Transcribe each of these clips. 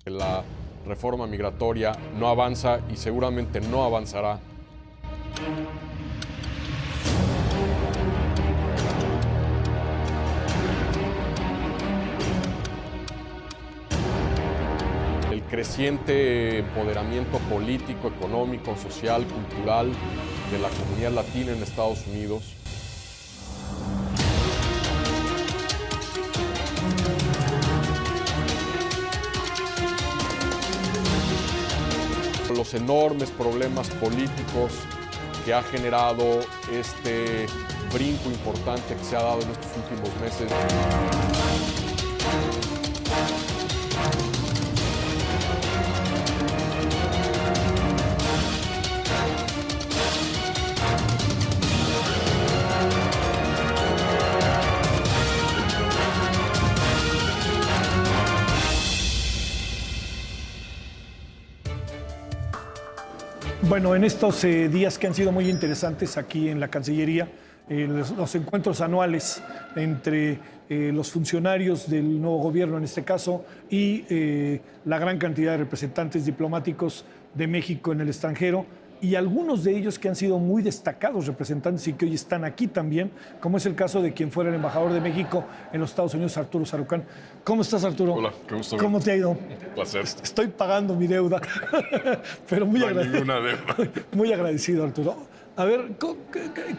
La reforma migratoria no avanza y seguramente no avanzará. El creciente empoderamiento político, económico, social, cultural de la comunidad latina en Estados Unidos. Los enormes problemas políticos que ha generado este brinco importante que se ha dado en estos últimos meses. Bueno, en estos días que han sido muy interesantes aquí en la Cancillería, los encuentros anuales entre los funcionarios del nuevo gobierno, en este caso, y la gran cantidad de representantes diplomáticos de México en el extranjero, y algunos de ellos que han sido muy destacados representantes y que hoy están aquí también, como es el caso de quien fuera el embajador de México en los Estados Unidos, Arturo Sarucán. ¿Cómo estás, Arturo? Hola, qué gusto. ¿Cómo te ha ido? Un placer. Estoy pagando mi deuda, pero muy No hay agradecido. ninguna deuda. Muy agradecido, Arturo. A ver,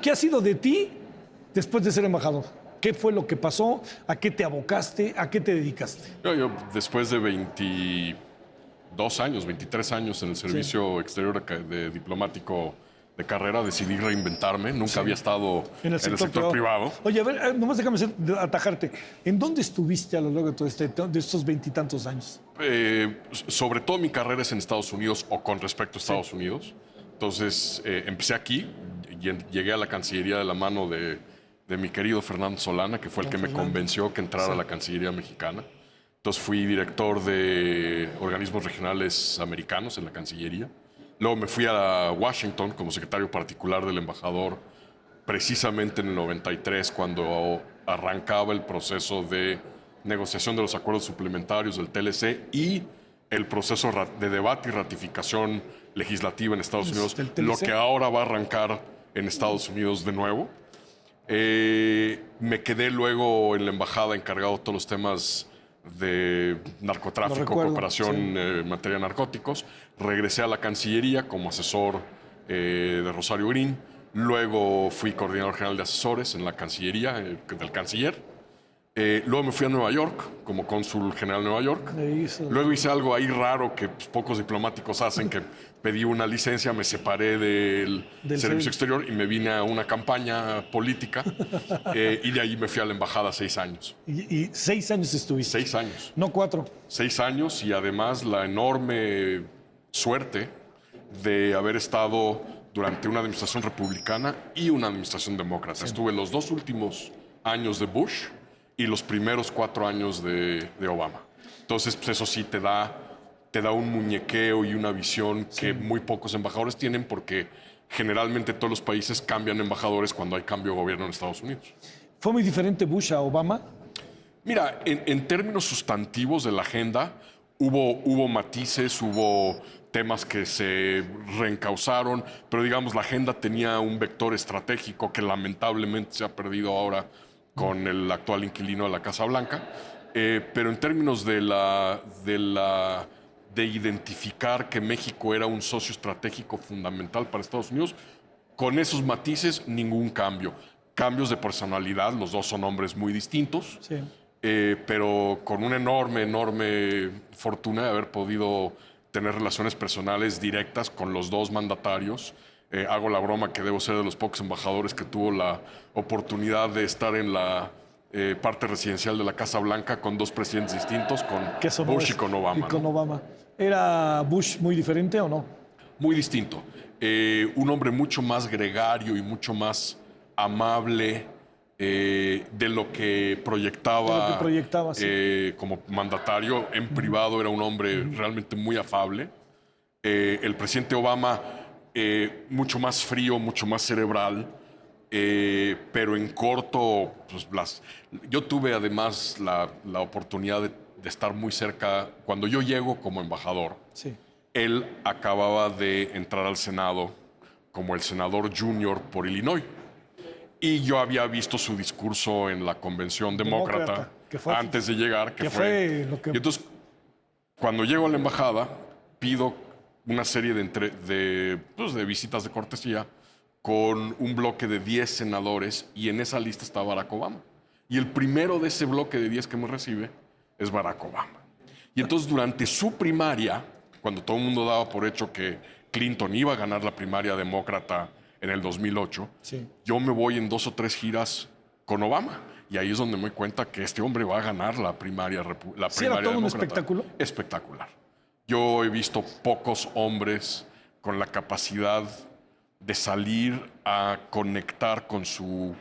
¿qué ha sido de ti después de ser embajador? ¿Qué fue lo que pasó? ¿A qué te abocaste? ¿A qué te dedicaste? Yo después de 22 años, 23 años en el servicio exterior de diplomático de carrera, decidí reinventarme. Nunca había estado en el sector privado. Oye, a ver, nomás déjame atajarte. ¿En dónde estuviste a lo largo de todo de estos veintitantos años? Sobre todo mi carrera es en Estados Unidos o con respecto a Estados Unidos. Entonces, empecé aquí, llegué a la Cancillería de la mano de mi querido Fernando Solana, que fue el que me convenció que entrara a la Cancillería mexicana. Entonces fui director de organismos regionales americanos en la Cancillería. Luego me fui a Washington como secretario particular del embajador, precisamente en el 93, cuando arrancaba el proceso de negociación de los acuerdos suplementarios del TLC y el proceso de debate y ratificación legislativa en Estados Unidos, lo que ahora va a arrancar en Estados Unidos de nuevo. Me quedé luego en la embajada encargado de todos los temas de narcotráfico, cooperación en materia de narcóticos. Regresé a la Cancillería como asesor de Rosario Green. Luego fui coordinador general de asesores en la Cancillería del canciller. Luego me fui a Nueva York como cónsul general de Nueva York. Luego hice algo ahí raro que pocos diplomáticos hacen, que pedí una licencia, me separé del servicio exterior y me vine a una campaña política y de ahí me fui a la embajada 6 años. ¿Y 6 años estuviste? 6 años. No 4. 6 años y además la enorme suerte de haber estado durante una administración republicana y una administración demócrata. Estuve los 2 últimos años de Bush y los primeros 4 años de Obama. Entonces, pues eso sí te da un muñequeo y una visión que muy pocos embajadores tienen, porque generalmente todos los países cambian embajadores cuando hay cambio de gobierno en Estados Unidos. ¿Fue muy diferente Bush a Obama? Mira, en términos sustantivos de la agenda, hubo matices, hubo temas que se reencausaron, pero digamos la agenda tenía un vector estratégico que lamentablemente se ha perdido ahora con el actual inquilino de la Casa Blanca, pero en términos de identificar que México era un socio estratégico fundamental para Estados Unidos, con esos matices ningún cambio. Cambios de personalidad, los dos son hombres muy distintos, pero con una enorme fortuna de haber podido tener relaciones personales directas con los dos mandatarios. Hago la broma que debo ser de los pocos embajadores que tuvo la oportunidad de estar en la parte residencial de la Casa Blanca con 2 presidentes distintos, con Bush y con Obama. Y con Obama. ¿Era Bush muy diferente o no? Muy distinto. Un hombre mucho más gregario y mucho más amable de lo que proyectaba, como mandatario. En privado era un hombre realmente muy afable. El presidente Obama, mucho más frío, mucho más cerebral, pero en corto, pues, yo tuve además la oportunidad de estar muy cerca. Cuando yo llego como embajador, Sí. él acababa de entrar al Senado como el senador junior por Illinois. Y yo había visto su discurso en la convención demócrata que fue- antes de llegar, que fue lo que- Y entonces, cuando llego a la embajada, pido una serie de visitas de cortesía con un bloque de 10 senadores y en esa lista está Barack Obama. Y el primero de ese bloque de 10 que me recibe es Barack Obama. Y entonces durante su primaria, cuando todo el mundo daba por hecho que Clinton iba a ganar la primaria demócrata en el 2008, Sí. yo me voy en 2 o 3 giras con Obama. Y ahí es donde me doy cuenta que este hombre va a ganar la primaria, ¿Sí era todo un demócrata. espectáculo? Espectacular. Yo he visto pocos hombres con la capacidad de salir a conectar con su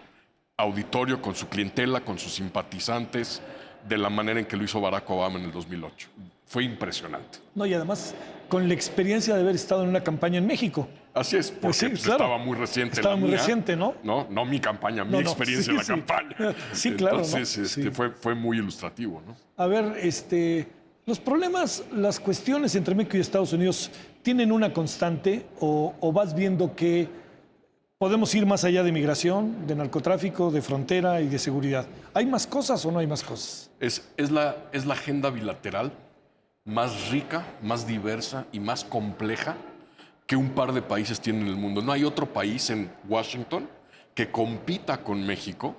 auditorio, con su clientela, con sus simpatizantes, de la manera en que lo hizo Barack Obama en el 2008. Fue impresionante. No, y además con la experiencia de haber estado en una campaña en México. Así es, porque Pues sí, claro. estaba muy reciente. Estaba la muy mía. reciente, ¿no? No mi campaña, mi No, experiencia en la sí. campaña. Sí, claro, ¿no? Entonces, Sí. fue muy ilustrativo, ¿no? A ver, los problemas, las cuestiones entre México y Estados Unidos, ¿tienen una constante o vas viendo que podemos ir más allá de migración, de narcotráfico, de frontera y de seguridad? ¿Hay más cosas o no hay más cosas? Es la agenda bilateral más rica, más diversa y más compleja que un par de países tienen en el mundo. No hay otro país en Washington que compita con México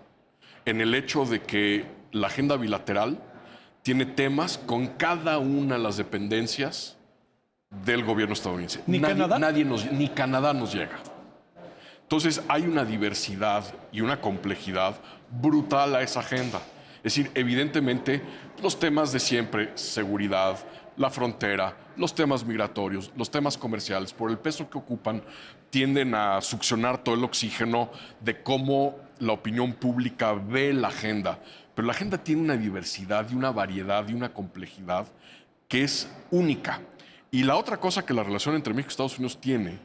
en el hecho de que la agenda bilateral tiene temas con cada una de las dependencias del gobierno estadounidense. ¿Ni Canadá? Ni Canadá nos llega. Entonces hay una diversidad y una complejidad brutal a esa agenda. Es decir, evidentemente los temas de siempre, seguridad, la frontera, los temas migratorios, los temas comerciales, por el peso que ocupan, tienden a succionar todo el oxígeno de cómo la opinión pública ve la agenda. Pero la agenda tiene una diversidad y una variedad y una complejidad que es única. Y la otra cosa que la relación entre México y Estados Unidos tiene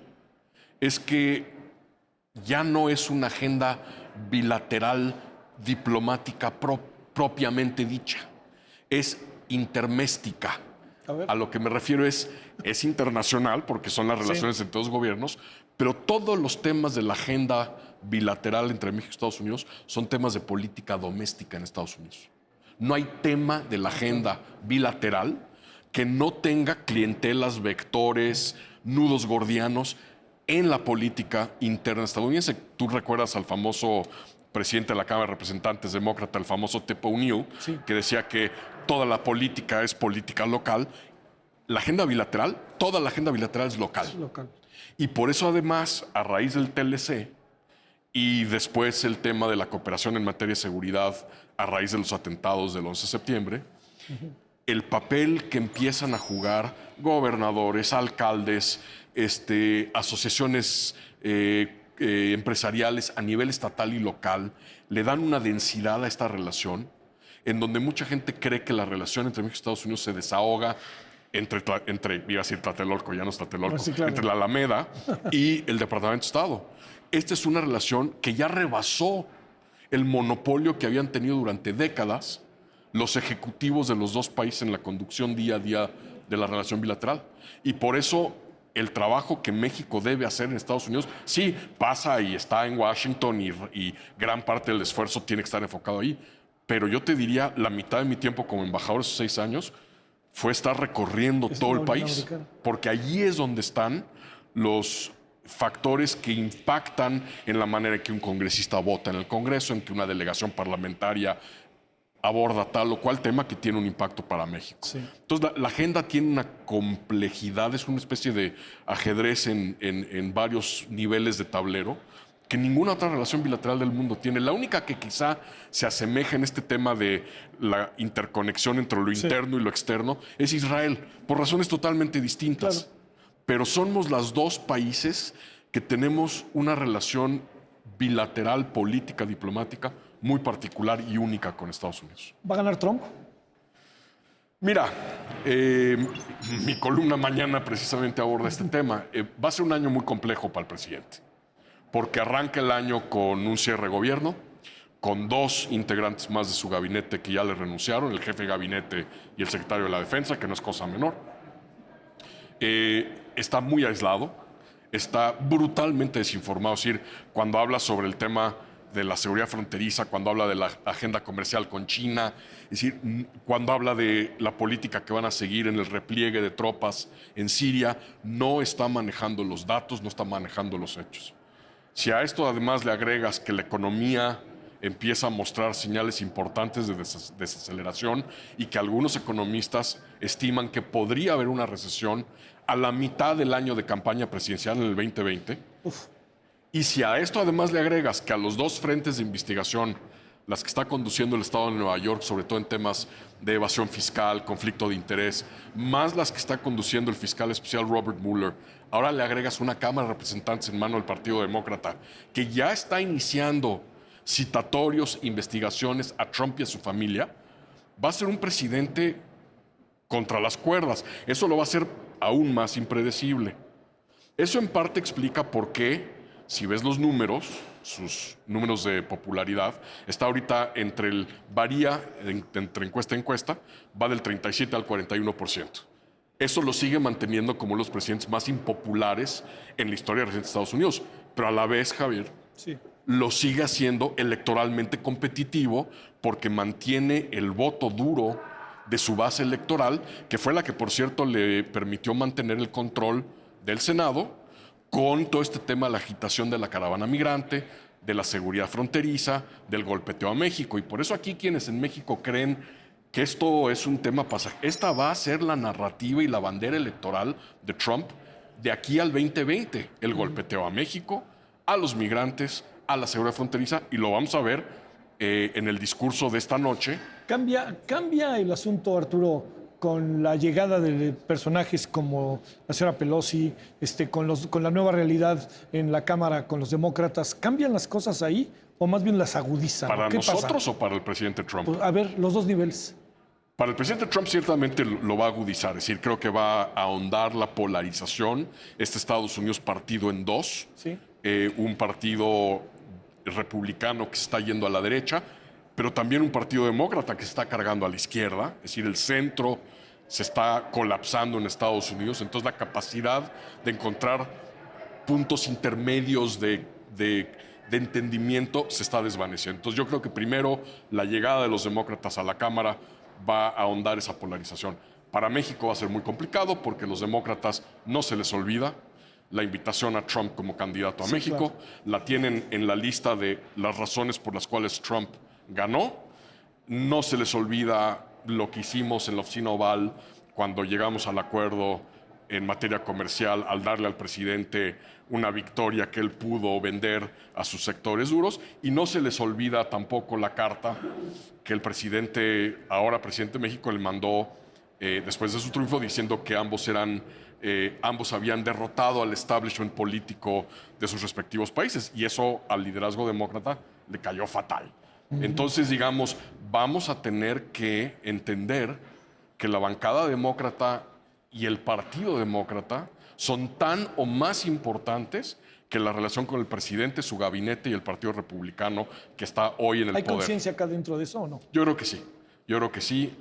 es que ya no es una agenda bilateral diplomática propiamente dicha, es interméstica. A lo que me refiero es internacional, porque son las relaciones entre dos gobiernos, pero todos los temas de la agenda bilateral entre México y Estados Unidos son temas de política doméstica en Estados Unidos. No hay tema de la agenda bilateral que no tenga clientelas, vectores, nudos gordianos en la política interna estadounidense. Tú recuerdas al famoso presidente de la Cámara de Representantes demócrata, el famoso Tep O'Neill, Sí. que decía que toda la política es política local. La agenda bilateral, toda la agenda bilateral es local. Es local. Y por eso, además, a raíz del TLC y después el tema de la cooperación en materia de seguridad a raíz de los atentados del 11 de septiembre, el papel que empiezan a jugar gobernadores, alcaldes, asociaciones empresariales a nivel estatal y local, le dan una densidad a esta relación en donde mucha gente cree que la relación entre México y Estados Unidos se desahoga entre iba a decir Tlatelolco, ya no es Tlatelolco, Sí, claro. entre la Alameda y el Departamento de Estado. Esta es una relación que ya rebasó el monopolio que habían tenido durante décadas los ejecutivos de los dos países en la conducción día a día de la relación bilateral. Y por eso el trabajo que México debe hacer en Estados Unidos, sí, pasa y está en Washington y gran parte del esfuerzo tiene que estar enfocado ahí. Pero yo te diría, la mitad de mi tiempo como embajador, esos 6 años, fue estar recorriendo todo el país. Porque allí es donde están los factores que impactan en la manera en que un congresista vota en el Congreso, en que una delegación parlamentaria aborda tal o cual tema que tiene un impacto para México. Sí. Entonces, la agenda tiene una complejidad, es una especie de ajedrez en varios niveles de tablero que ninguna otra relación bilateral del mundo tiene. La única que quizá se asemeja en este tema de la interconexión entre lo interno y lo externo es Israel, por razones totalmente distintas. Claro. Pero somos los dos países que tenemos una relación bilateral, política, diplomática, muy particular y única con Estados Unidos. ¿Va a ganar Trump? Mira, mi columna mañana precisamente aborda este tema. Va a ser un año muy complejo para el presidente, porque arranca el año con un cierre de gobierno, con 2 integrantes más de su gabinete que ya le renunciaron, el jefe de gabinete y el secretario de la Defensa, que no es cosa menor. Está muy aislado, está brutalmente desinformado. Es decir, cuando habla sobre el tema de la seguridad fronteriza, cuando habla de la agenda comercial con China, es decir, cuando habla de la política que van a seguir en el repliegue de tropas en Siria, no está manejando los datos, no está manejando los hechos. Si a esto además le agregas que la economía empieza a mostrar señales importantes de desaceleración y que algunos economistas estiman que podría haber una recesión a la mitad del año de campaña presidencial en el 2020. Y si a esto además le agregas que a los 2 frentes de investigación, las que está conduciendo el Estado de Nueva York, sobre todo en temas de evasión fiscal, conflicto de interés, más las que está conduciendo el fiscal especial Robert Mueller, ahora le agregas una Cámara de Representantes en mano del Partido Demócrata, que ya está iniciando citatorios, investigaciones a Trump y a su familia, va a ser un presidente contra las cuerdas. Eso lo va a hacer aún más impredecible. Eso en parte explica por qué, si ves los números, sus números de popularidad, está ahorita varía entre encuesta a encuesta, va del 37 al 41%. Eso lo sigue manteniendo como los presidentes más impopulares en la historia reciente de Estados Unidos. Pero a la vez, Javier, sí, lo sigue haciendo electoralmente competitivo porque mantiene el voto duro de su base electoral, que fue la que, por cierto, le permitió mantener el control del Senado con todo este tema de la agitación de la caravana migrante, de la seguridad fronteriza, del golpeteo a México. Y por eso aquí quienes en México creen que esto es un tema pasajero, esta va a ser la narrativa y la bandera electoral de Trump de aquí al 2020, el golpeteo a México, a los migrantes, a la seguridad fronteriza, y lo vamos a ver en el discurso de esta noche. Cambia el asunto, Arturo, con la llegada de personajes como la señora Pelosi, con la nueva realidad en la Cámara con los demócratas. ¿Cambian las cosas ahí o más bien las agudizan? ¿Para ¿Qué nosotros pasa? o para el presidente Trump? Pues, a ver, los 2 niveles. Para el presidente Trump ciertamente lo va a agudizar, es decir, creo que va a ahondar la polarización. Estados Unidos partido en 2, ¿Sí? Un partido republicano que se está yendo a la derecha, pero también un partido demócrata que se está cargando a la izquierda, es decir, el centro se está colapsando en Estados Unidos, entonces la capacidad de encontrar puntos intermedios de entendimiento se está desvaneciendo. Entonces yo creo que primero la llegada de los demócratas a la Cámara va a ahondar esa polarización. Para México va a ser muy complicado porque los demócratas no se les olvida la invitación a Trump como candidato a México, claro. La tienen en la lista de las razones por las cuales Trump ganó, no se les olvida lo que hicimos en la oficina Oval cuando llegamos al acuerdo en materia comercial al darle al presidente una victoria que él pudo vender a sus sectores duros, y no se les olvida tampoco la carta que el presidente, ahora presidente de México, le mandó después de su triunfo diciendo que ambos habían derrotado al establishment político de sus respectivos países, y eso al liderazgo demócrata le cayó fatal. Entonces, digamos, vamos a tener que entender que la bancada demócrata y el Partido Demócrata son tan o más importantes que la relación con el presidente, su gabinete y el Partido Republicano que está hoy en el poder. ¿Hay conciencia acá dentro de eso o no? Yo creo que sí. Yo creo que sí.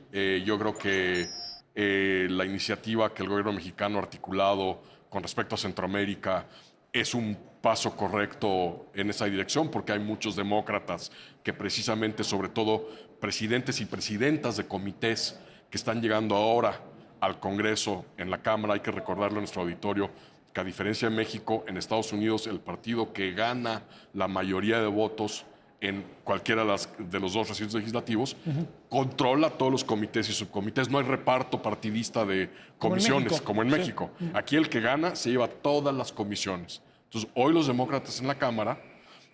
Yo creo que la iniciativa que el gobierno mexicano ha articulado con respecto a Centroamérica es un paso correcto en esa dirección, porque hay muchos demócratas que precisamente, sobre todo presidentes y presidentas de comités que están llegando ahora al Congreso, en la Cámara. Hay que recordarle a nuestro auditorio que, a diferencia de México, en Estados Unidos el partido que gana la mayoría de votos en cualquiera de los 2 recintos legislativos, controla todos los comités y subcomités. No hay reparto partidista de comisiones, como en México. Sí. Aquí el que gana se lleva todas las comisiones. Entonces, hoy los demócratas en la Cámara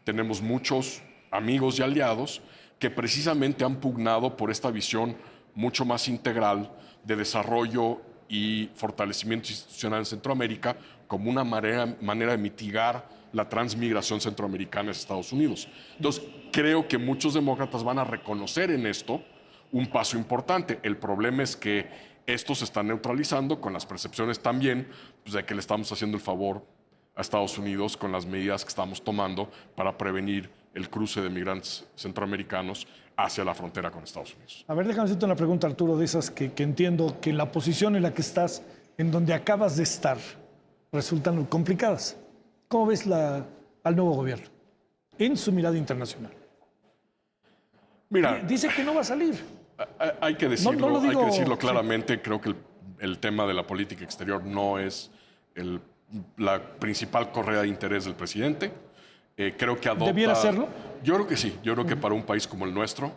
tenemos muchos amigos y aliados que precisamente han pugnado por esta visión mucho más integral de desarrollo y fortalecimiento institucional en Centroamérica como una manera de mitigar la transmigración centroamericana a Estados Unidos. Entonces, creo que muchos demócratas van a reconocer en esto un paso importante. El problema es que esto se está neutralizando con las percepciones también, pues, de que le estamos haciendo el favor a Estados Unidos con las medidas que estamos tomando para prevenir el cruce de migrantes centroamericanos hacia la frontera con Estados Unidos. A ver, déjame hacerte una pregunta, Arturo, de esas que entiendo que la posición en la que estás, en donde acabas de estar, resultan complicadas. ¿Cómo ves al nuevo gobierno en su mirada internacional? Mira, dice que no va a salir. Hay que decirlo, no lo digo, hay que decirlo claramente. Sí. Creo que el tema de la política exterior no es la principal correa de interés del presidente. Creo que adopta... ¿Debiera serlo? Yo creo que sí. Yo creo que para un país como el nuestro,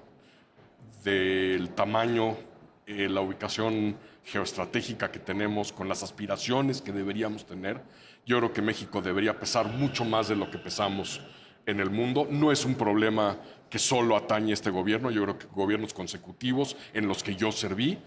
del tamaño, la ubicación geoestratégica que tenemos, con las aspiraciones que deberíamos tener, yo creo que México debería pesar mucho más de lo que pesamos en el mundo. No es un problema que solo atañe a este gobierno. Yo creo que gobiernos consecutivos en los que yo serví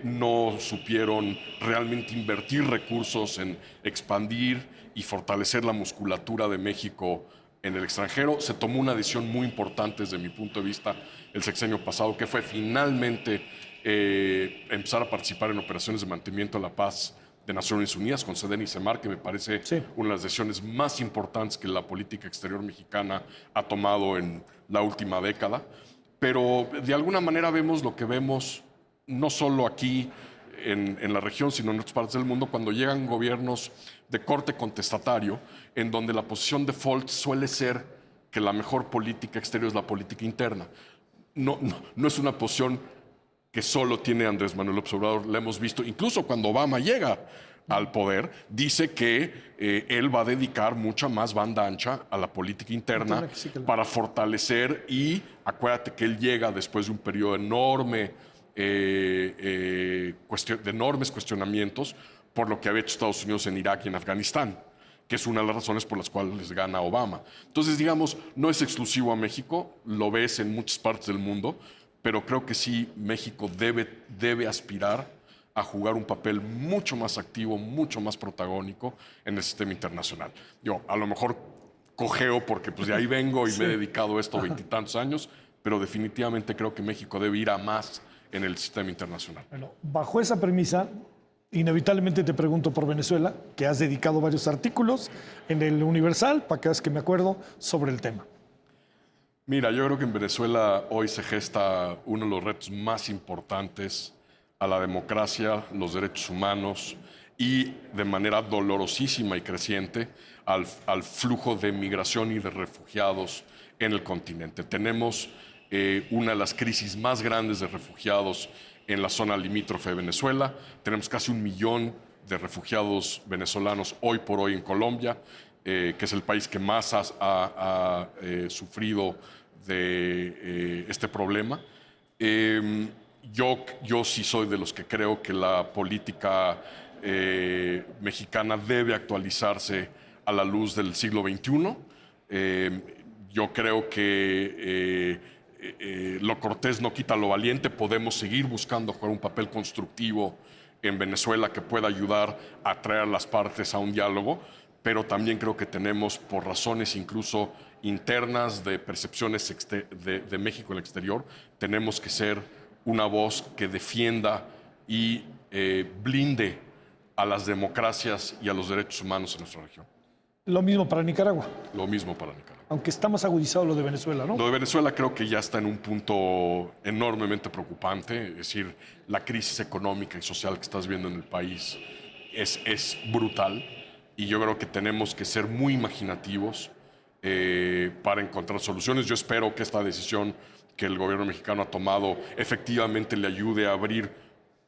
no supieron realmente invertir recursos en expandir y fortalecer la musculatura de México en el extranjero. Se tomó una decisión muy importante desde mi punto de vista el sexenio pasado, que fue finalmente empezar a participar en operaciones de mantenimiento de la paz de Naciones Unidas con SEDEN y CEMAR, que me parece una de las decisiones más importantes que la política exterior mexicana ha tomado en la última década. Pero de alguna manera vemos lo que vemos no solo aquí en la región, sino en otras partes del mundo, cuando llegan gobiernos de corte contestatario, en donde la posición default suele ser que la mejor política exterior es la política interna. No es una posición que solo tiene Andrés Manuel López Obrador. La hemos visto incluso cuando Obama llega al poder, dice que él va a dedicar mucha más banda ancha a la política interna para fortalecer, y acuérdate que él llega después de un periodo enorme de enormes cuestionamientos por lo que había hecho Estados Unidos en Irak y en Afganistán, que es una de las razones por las cuales gana Obama. Entonces, digamos, no es exclusivo a México, lo ves en muchas partes del mundo, pero creo que sí, México debe aspirar a jugar un papel mucho más activo, mucho más protagónico en el sistema internacional. Yo a lo mejor cojeo porque pues de ahí vengo y me he dedicado a esto 20 y tantos años, pero definitivamente creo que México debe ir a más en el sistema internacional. Bueno, bajo esa premisa, inevitablemente te pregunto por Venezuela, que has dedicado varios artículos en el Universal, para que veas que me acuerdo, sobre el tema. Mira, yo creo que en Venezuela hoy se gesta uno de los retos más importantes a la democracia, los derechos humanos y, de manera dolorosísima y creciente, al flujo de migración y de refugiados en el continente. Tenemos una de las crisis más grandes de refugiados en la zona limítrofe de Venezuela. Tenemos casi 1 millón de refugiados venezolanos hoy por hoy en Colombia, que es el país que más ha sufrido de este problema. Yo sí soy de los que creo que la política mexicana debe actualizarse a la luz del siglo XXI. Yo creo que lo cortés no quita lo valiente. Podemos seguir buscando jugar un papel constructivo en Venezuela que pueda ayudar a traer a las partes a un diálogo, pero también creo que tenemos, por razones incluso internas de percepciones de México en el exterior, tenemos que ser una voz que defienda y blinde a las democracias y a los derechos humanos en nuestra región. Lo mismo para Nicaragua. Lo mismo para Nicaragua. Aunque está más agudizado lo de Venezuela, ¿no? Lo de Venezuela creo que ya está en un punto enormemente preocupante. Es decir, la crisis económica y social que estás viendo en el país es brutal. Y yo creo que tenemos que ser muy imaginativos para encontrar soluciones. Yo espero que esta decisión que el gobierno mexicano ha tomado efectivamente le ayude a abrir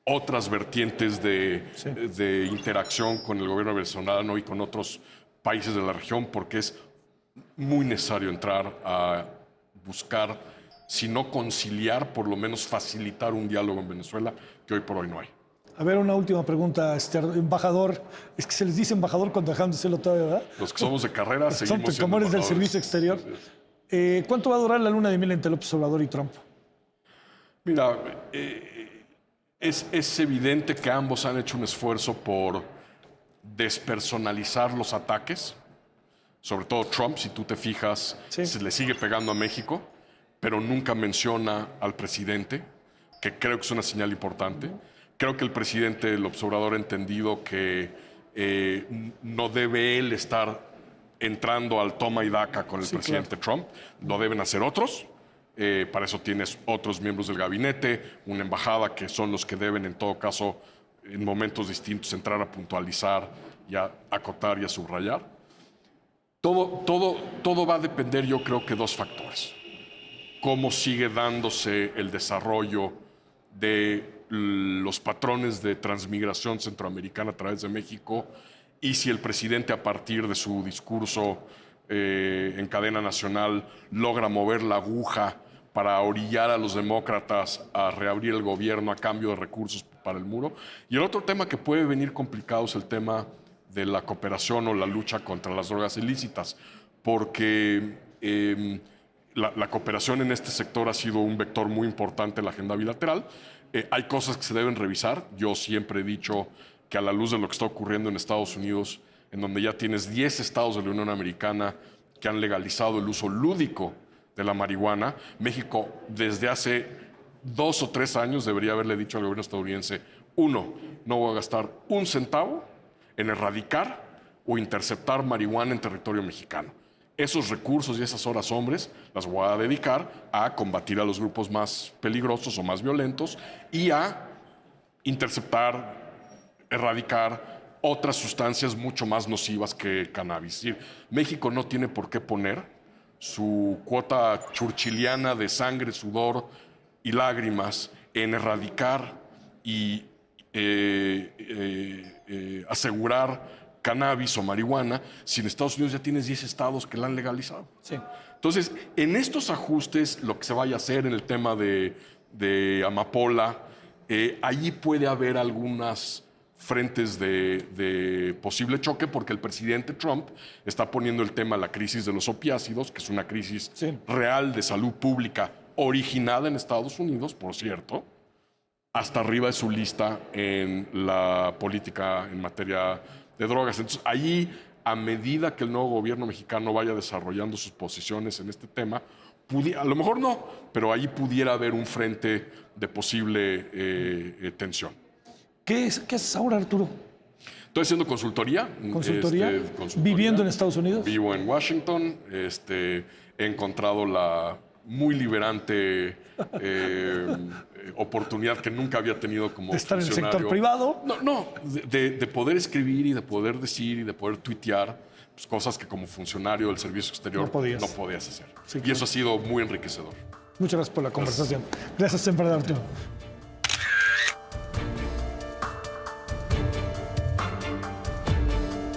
otras vertientes de interacción con el gobierno venezolano y con otros países de la región, porque es muy necesario entrar a buscar, si no conciliar, por lo menos facilitar un diálogo en Venezuela que hoy por hoy no hay. A ver, una última pregunta, embajador. Es que se les dice embajador cuando dejan de serlo todavía, ¿verdad? Los que somos de carrera seguimos siendo como eres del embajadores. servicio exterior. ¿Cuánto va a durar la luna de miel entre López Obrador y Trump? Mira, es evidente que ambos han hecho un esfuerzo por despersonalizar los ataques. Sobre todo Trump, si tú te fijas, se le sigue pegando a México, pero nunca menciona al presidente, que creo que es una señal importante. Creo que el presidente López Obrador ha entendido que no debe él estar entrando al toma y daca con el presidente Trump, lo deben hacer otros. Para eso tienes otros miembros del gabinete, una embajada que son los que deben en todo caso en momentos distintos entrar a puntualizar y a acotar y a subrayar. Todo va a depender, yo creo que dos factores. Cómo sigue dándose el desarrollo de los patrones de transmigración centroamericana a través de México y si el presidente a partir de su discurso en cadena nacional logra mover la aguja para orillar a los demócratas a reabrir el gobierno a cambio de recursos para el muro. Y el otro tema que puede venir complicado es el tema de la cooperación o la lucha contra las drogas ilícitas, porque la cooperación en este sector ha sido un vector muy importante en la agenda bilateral. Hay cosas que se deben revisar. Yo siempre he dicho que a la luz de lo que está ocurriendo en Estados Unidos, en donde ya tienes 10 estados de la Unión Americana que han legalizado el uso lúdico de la marihuana, México desde hace 2 o 3 años debería haberle dicho al gobierno estadounidense, uno, no voy a gastar un centavo en erradicar o interceptar marihuana en territorio mexicano. Esos recursos y esas horas hombres las voy a dedicar a combatir a los grupos más peligrosos o más violentos y a interceptar, erradicar otras sustancias mucho más nocivas que el cannabis. Es decir, México no tiene por qué poner su cuota churchiliana de sangre, sudor y lágrimas en erradicar y asegurar cannabis o marihuana, si en Estados Unidos ya tienes 10 estados que la han legalizado. Sí. Entonces, en estos ajustes, lo que se vaya a hacer en el tema de amapola, allí puede haber algunas frentes de posible choque porque el presidente Trump está poniendo el tema de la crisis de los opiácidos, que es una crisis real de salud pública originada en Estados Unidos, por cierto, hasta arriba de su lista en la política en materia de drogas. Entonces, allí, a medida que el nuevo gobierno mexicano vaya desarrollando sus posiciones en este tema, a lo mejor no, pero allí pudiera haber un frente de posible tensión. ¿Qué haces ahora, Arturo? Estoy haciendo consultoría. ¿Consultoría? ¿Viviendo en Estados Unidos? Vivo en Washington. He encontrado la muy liberante oportunidad que nunca había tenido como ¿De estar en el funcionario. sector privado? No, de poder escribir y de poder decir y de poder tuitear pues, cosas que como funcionario del servicio exterior no podías hacer. Sí, y eso ha sido muy enriquecedor. Muchas gracias por la conversación. Gracias, siempre, Arturo.